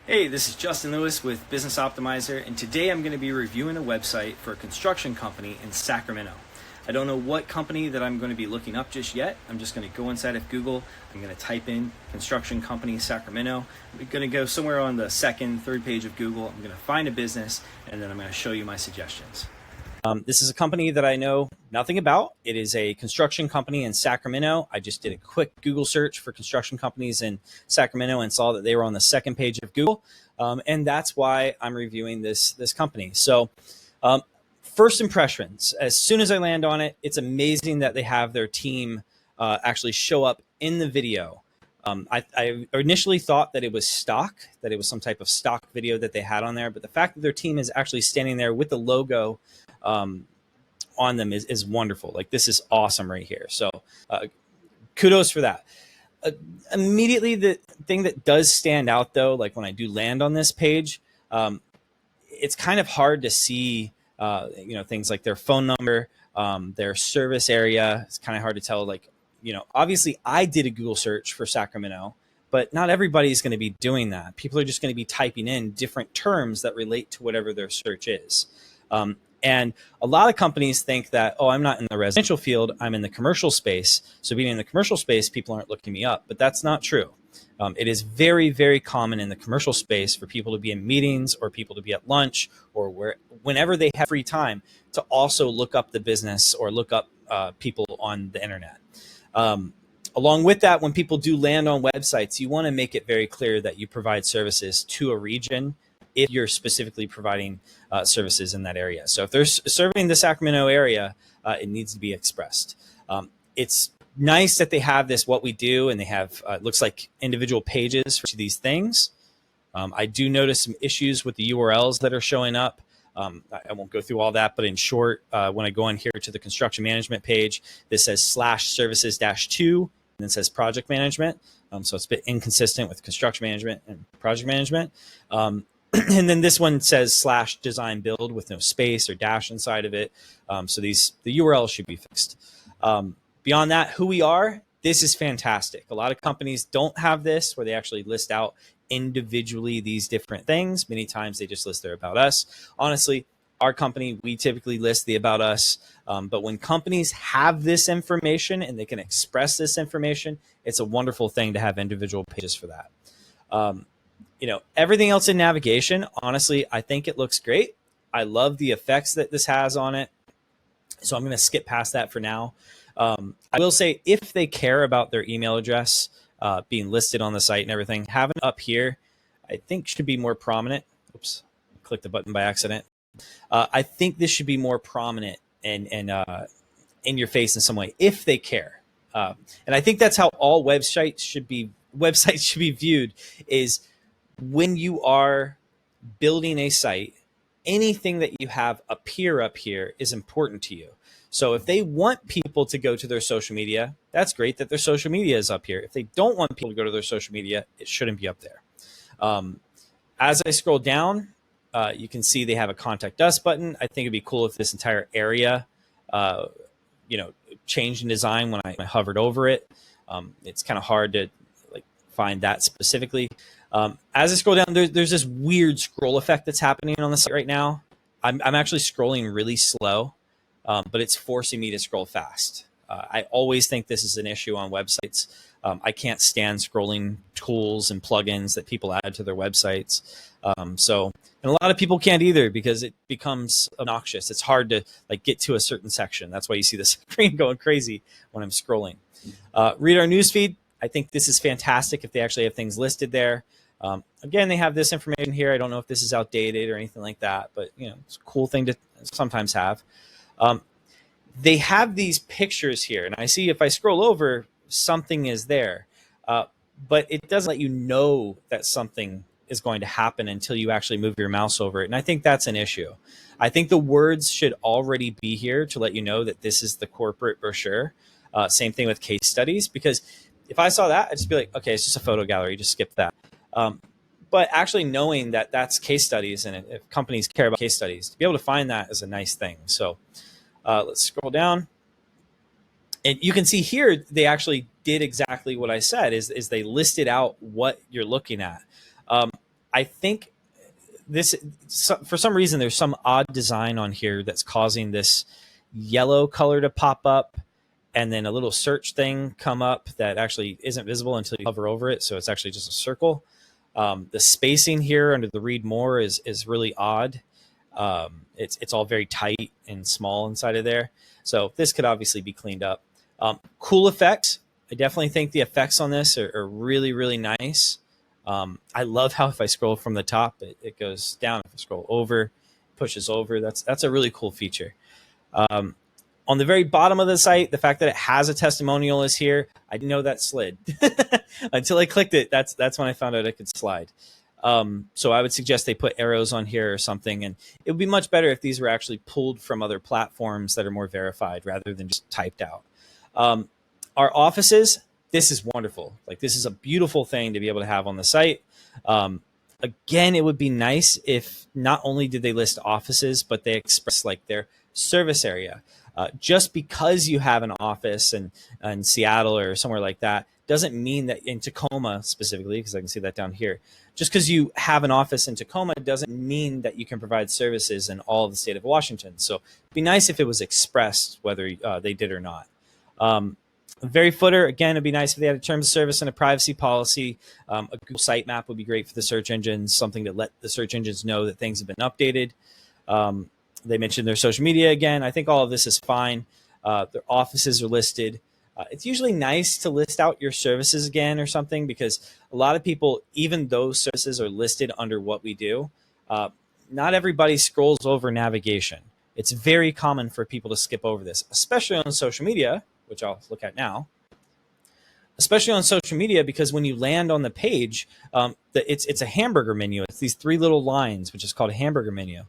Hey, this is Justin Lewis with Business Optimizer, and today I'm going to be reviewing a website for a construction company in Sacramento. I don't know what company that I'm going to be looking up just yet. I'm just going to go inside of Google. I'm going to type in construction company Sacramento. I'm going to go somewhere on the second, third page of Google. I'm going to find a business, and then I'm going to show you my suggestions. This is a company that I know nothing about. It is a construction company in Sacramento. I just did a quick Google search for construction companies in Sacramento and saw that they were on the second page of Google. And that's why I'm reviewing this company. So first impressions, as soon as I land on it, it's amazing that they have their team actually show up in the video. I initially thought that it was stock, that it was some type of stock video that they had on there. But the fact that their team is actually standing there with the logo on them is wonderful. Like, this is awesome right here. So kudos for that. Immediately, the thing that does stand out, though, like when I do land on this page, it's kind of hard to see, things like their phone number, their service area. It's kind of hard to tell. Like, obviously I did a Google search for Sacramento, but not everybody's going to be doing that. People are just going to be typing in different terms that relate to whatever their search is. And a lot of companies think that, oh, I'm not in the residential field, I'm in the commercial space. So being in the commercial space, people aren't looking me up, but that's not true. It is very, very common in the commercial space for people to be in meetings or people to be at lunch or whenever they have free time to also look up the business or look up people on the internet. Along with that, when people do land on websites, you want to make it very clear that you provide services to a region if you're specifically providing services in that area. So if they're serving the Sacramento area, it needs to be expressed. It's nice that they have this what we do, and they have it looks like individual pages for these things. I do notice some issues with the URLs that are showing up. I won't go through all that, but in short, when I go in here to the construction management page, this says /services-2, and then says project management. So it's a bit inconsistent with construction management and project management. And then this one says /design build with no space or dash inside of it. So the URL should be fixed. Beyond that, who we are, this is fantastic. A lot of companies don't have this where they actually list out individually these different things. Many times they just list their about us. Honestly, our company, we typically list the about us. But when companies have this information and they can express this information, it's a wonderful thing to have individual pages for that. Everything else in navigation, honestly, I think it looks great. I love the effects that this has on it. So I'm going to skip past that for now. I will say, if they care about their email address being listed on the site and everything, having it up here, I think should be more prominent. Oops, I clicked the button by accident. I think this should be more prominent and in your face in some way, if they care. And I think that's how all websites should be viewed, is when you are building a site, anything that you have appear up here is important to you. So if they want people to go to their social media, that's great that their social media is up here. If they don't want people to go to their social media, it shouldn't be up there. As I scroll down, you can see they have a contact us button. I think it'd be cool if this entire area, changed in design when I hovered over it. It's kind of hard to find that specifically. As I scroll down, there's this weird scroll effect that's happening on the site right now. I'm actually scrolling really slow, but it's forcing me to scroll fast. I always think this is an issue on websites. I can't stand scrolling tools and plugins that people add to their websites. And a lot of people can't either, because it becomes obnoxious. It's hard to get to a certain section. That's why you see the screen going crazy when I'm scrolling. Read our newsfeed. I think this is fantastic if they actually have things listed there. Again, they have this information here. I don't know if this is outdated or anything like that, but it's a cool thing to sometimes have. They have these pictures here, and I see if I scroll over, something is there, but it doesn't let you know that something is going to happen until you actually move your mouse over it. And I think that's an issue. I think the words should already be here to let you know that this is the corporate brochure. Same thing with case studies, because if I saw that, I'd just be like, okay, it's just a photo gallery, just skip that. But actually knowing that that's case studies, and if companies care about case studies, to be able to find that is a nice thing. So let's scroll down. And you can see here, they actually did exactly what I said, is they listed out what you're looking at. I think for some reason, there's some odd design on here that's causing this yellow color to pop up and then a little search thing come up that actually isn't visible until you hover over it. So it's actually just a circle. The spacing here under the read more is really odd. It's all very tight and small inside of there. So this could obviously be cleaned up. Cool effect. I definitely think the effects on this are really, really nice. I love how if I scroll from the top, it goes down. If I scroll over, pushes over. That's a really cool feature. On the very bottom of the site, the fact that it has a testimonial is here. I didn't know that slid until I clicked it. That's when I found out I could slide. So I would suggest they put arrows on here or something. And it would be much better if these were actually pulled from other platforms that are more verified rather than just typed out. Our offices, this is wonderful. Like, this is a beautiful thing to be able to have on the site. Again, it would be nice if not only did they list offices, but they express like their service area. Just because you have an office in Seattle or somewhere like that doesn't mean that in Tacoma specifically, because I can see that down here, just because you have an office in Tacoma doesn't mean that you can provide services in all of the state of Washington. So it'd be nice if it was expressed whether they did or not. Very footer, again, it'd be nice if they had a terms of service and a privacy policy. A Google sitemap would be great for the search engines, something to let the search engines know that things have been updated. They mentioned their social media again. I think all of this is fine. Their offices are listed. It's usually nice to list out your services again or something, because a lot of people, even though services are listed under what we do, not everybody scrolls over navigation. It's very common for people to skip over this, especially on social media, which I'll look at now. Especially on social media, because when you land on the page, it's a hamburger menu. It's these 3 little lines, which is called a hamburger menu.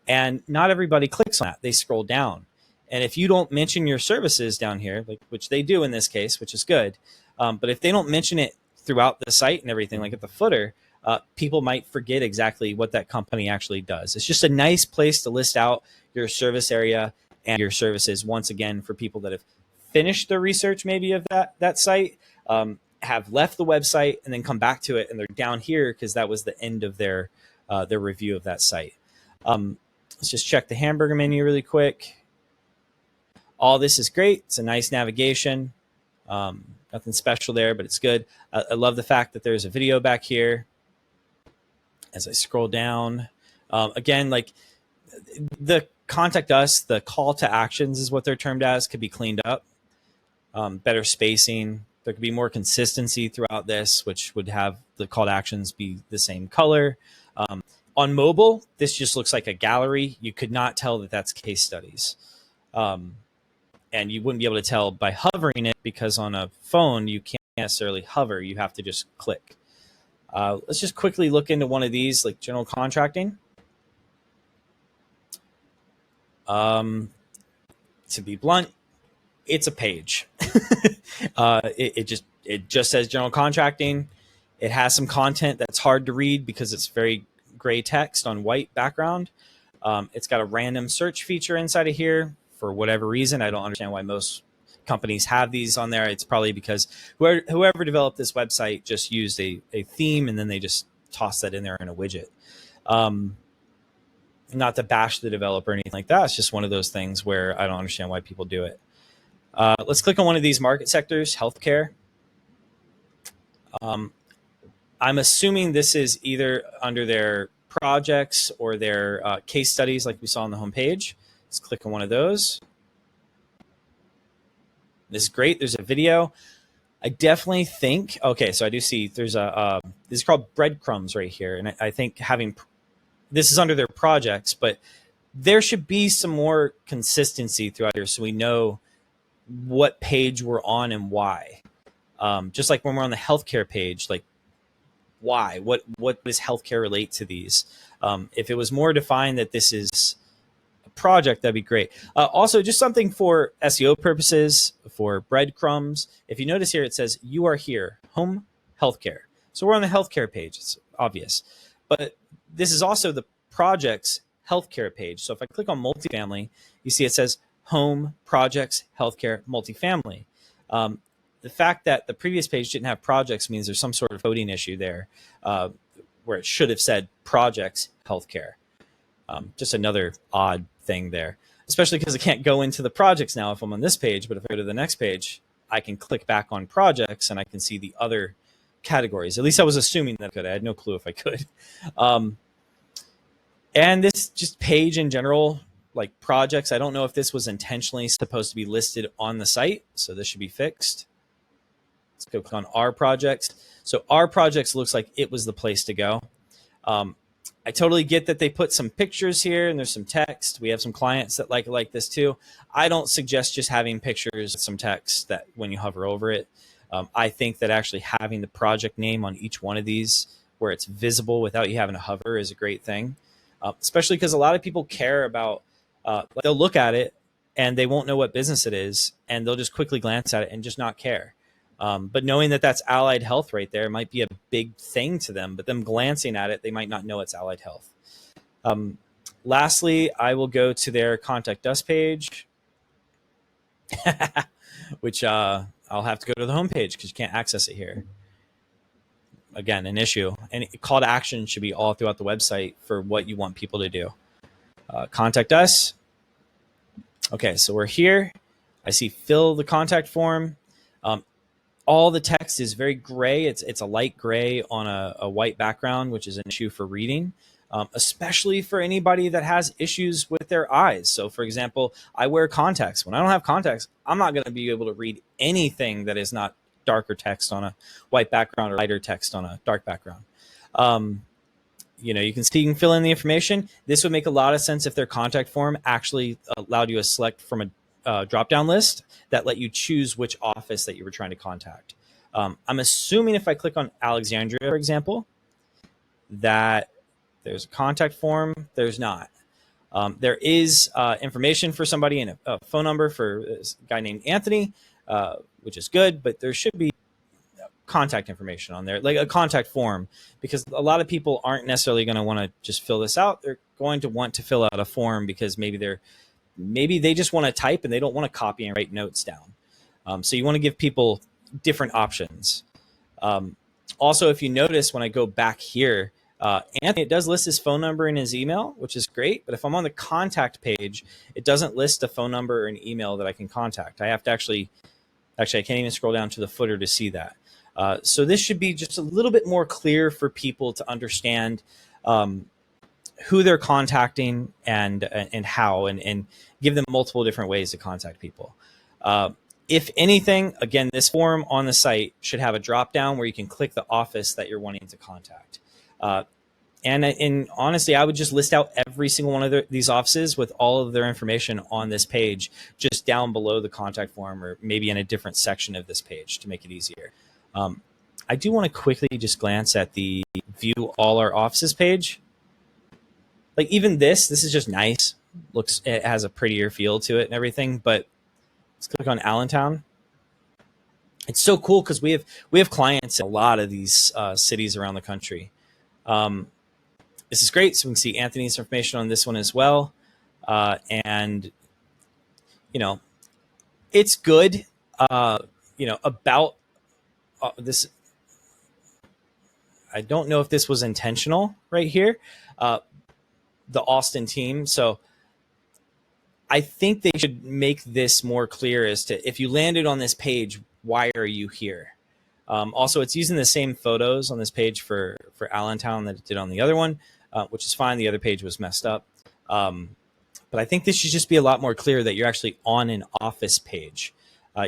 And not everybody clicks on that. They scroll down. And if you don't mention your services down here, like which they do in this case, which is good, but if they don't mention it throughout the site and everything, like at the footer, people might forget exactly what that company actually does. It's just a nice place to list out your service area and your services, once again, for people that have finished their research maybe of that site, have left the website and then come back to it, and they're down here because that was the end of their review of that site. Let's just check the hamburger menu really quick. All this is great. It's a nice navigation. Nothing special there, but it's good. I love the fact that there's a video back here. As I scroll down, again, like the contact us, the call to actions is what they're termed as, could be cleaned up. Better spacing. There could be more consistency throughout this, which would have the call to actions be the same color. On mobile, this just looks like a gallery. You could not tell that that's case studies. And you wouldn't be able to tell by hovering it, because on a phone, you can't necessarily hover. You have to just click. Let's just quickly look into one of these, like general contracting. To be blunt, it's a page. It just says general contracting. It has some content that's hard to read because it's very gray text on white background. It's got a random search feature inside of here for whatever reason. I don't understand why most companies have these on there. It's probably because whoever developed this website just used a theme and then they just tossed that in there in a widget. Not to bash the developer or anything like that. It's just one of those things where I don't understand why people do it. Let's click on one of these market sectors, healthcare. I'm assuming this is either under their projects or their case studies like we saw on the homepage. Let's click on one of those. This is great. There's a video. I definitely think, okay, so I do see there's this is called breadcrumbs right here. And I think this is under their projects, but there should be some more consistency throughout here so we know what page we're on and why. Just like when we're on the healthcare page, like why? What does healthcare relate to these? If it was more defined that this is a project, that'd be great. Also, just something for SEO purposes, for breadcrumbs. If you notice here, it says you are here, home healthcare. So we're on the healthcare page. It's obvious. But this is also the project's healthcare page. So if I click on multifamily, you see it says home, projects, healthcare, multifamily. The fact that the previous page didn't have projects means there's some sort of coding issue there. where it should have said projects healthcare. Just another odd thing there, especially because I can't go into the projects now if I'm on this page, but if I go to the next page, I can click back on projects and I can see the other categories. At least I was assuming that I could. I had no clue if I could. And this just page in general, like projects, I don't know if this was intentionally supposed to be listed on the site, so this should be fixed. Let's go click on our projects. So our projects looks like it was the place to go. I totally get that they put some pictures here and there's some text. We have some clients that like this too. I don't suggest just having pictures with some text that when you hover over it. I think that actually having the project name on each one of these where it's visible without you having to hover is a great thing. Especially because a lot of people care about, they'll look at it and they won't know what business it is and they'll just quickly glance at it and just not care. But knowing that that's Allied Health right there might be a big thing to them, but them glancing at it, they might not know it's Allied Health. Lastly, I will go to their Contact Us page, which I'll have to go to the home page because you can't access it here. Again, an issue. And call to action should be all throughout the website for what you want people to do. Contact us. Okay, so we're here. I see fill the contact form. All the text is very gray. It's a light gray on a white background, which is an issue for reading, especially for anybody that has issues with their eyes. So, for example, I wear contacts. When I don't have contacts, I'm not going to be able to read anything that is not darker text on a white background or lighter text on a dark background. You can fill in the information. This would make a lot of sense if their contact form actually allowed you to select from a drop-down list that let you choose which office that you were trying to contact. I'm assuming if I click on Alexandria, for example, that there's a contact form. There's not. There is information for somebody and a phone number for a guy named Anthony, which is good, but there should be contact information on there, like a contact form, because a lot of people aren't necessarily going to want to just fill this out. They're going to want to fill out a form because maybe they just want to type and they don't want to copy and write notes down. So you want to give people different options. Also, if you notice when I go back here, Anthony, it does list his phone number and his email, which is great. But if I'm on the contact page, it doesn't list a phone number or an email that I can contact. I have to actually, I can't even scroll down to the footer to see that. So this should be just a little bit more clear for people to understand who they're contacting and how, and give them multiple different ways to contact people. If anything, again, this form on the site should have a drop down where you can click the office that you're wanting to contact. And honestly, I would just list out every single one of these offices with all of their information on this page, just down below the contact form, or maybe in a different section of this page to make it easier. I do want to quickly just glance at the view all our offices page. Like even this is just nice. It has a prettier feel to it and everything, but let's click on Allentown. It's so cool because we have clients in a lot of these cities around the country. This is great. So we can see Anthony's information on this one as well. And, it's good, about this. I don't know if this was intentional right here, the Austin team. So I think they should make this more clear as to if you landed on this page, why are you here? Also, it's using the same photos on this page for Allentown that it did on the other one, which is fine. The other page was messed up. But I think this should just be a lot more clear that you're actually on an office page.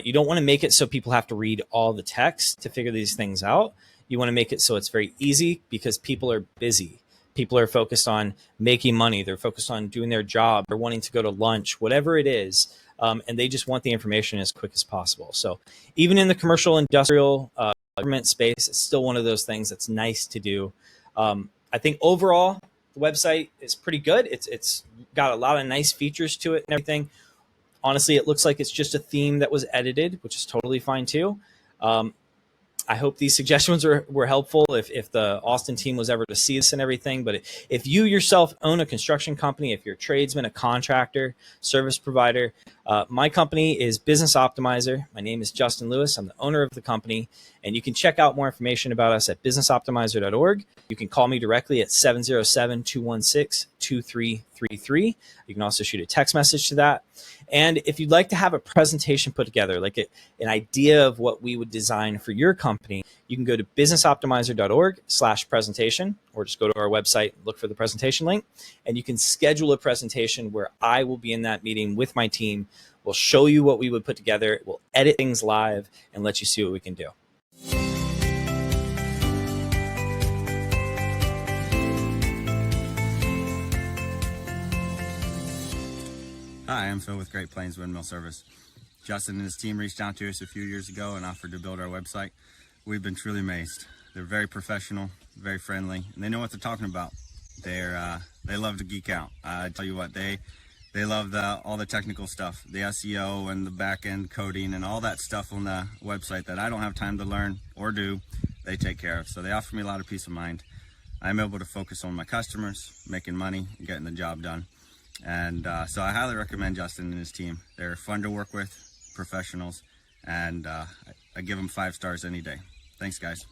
You don't want to make it so people have to read all the text to figure these things out. You want to make it so it's very easy because people are busy. People are focused on making money. They're focused on doing their job or wanting to go to lunch, whatever it is. And they just want the information as quick as possible. So even in the commercial, industrial, government space, it's still one of those things that's nice to do. I think overall, the website is pretty good. It's got a lot of nice features to it and everything. Honestly, it looks like it's just a theme that was edited, which is totally fine too. I hope these suggestions were helpful if the Austin team was ever to see this and everything. But if you yourself own a construction company, if you're a tradesman, a contractor, service provider, my company is Business Optimizer. My name is Justin Lewis. I'm the owner of the company, and you can check out more information about us at businessoptimizer.org. You can call me directly at 707-216-2333. You can also shoot a text message to that. And if you'd like to have a presentation put together, like an idea of what we would design for your company, you can go to businessoptimizer.org/presentation, or just go to our website, look for the presentation link, and you can schedule a presentation where I will be in that meeting with my team. We'll show you what we would put together. We'll edit things live and let you see what we can do. Hi, I'm Phil with Great Plains Windmill Service. Justin and his team reached out to us a few years ago and offered to build our website. We've been truly amazed. They're very professional, very friendly, and they know what they're talking about. They love to geek out. I tell you what, they love all the technical stuff, the SEO and the back-end coding and all that stuff on the website that I don't have time to learn or do. They take care of. So they offer me a lot of peace of mind. I'm able to focus on my customers, making money, and getting the job done. And so I highly recommend Justin and his team. They're fun to work with, professionals, and I give them 5 stars any day. Thanks, guys.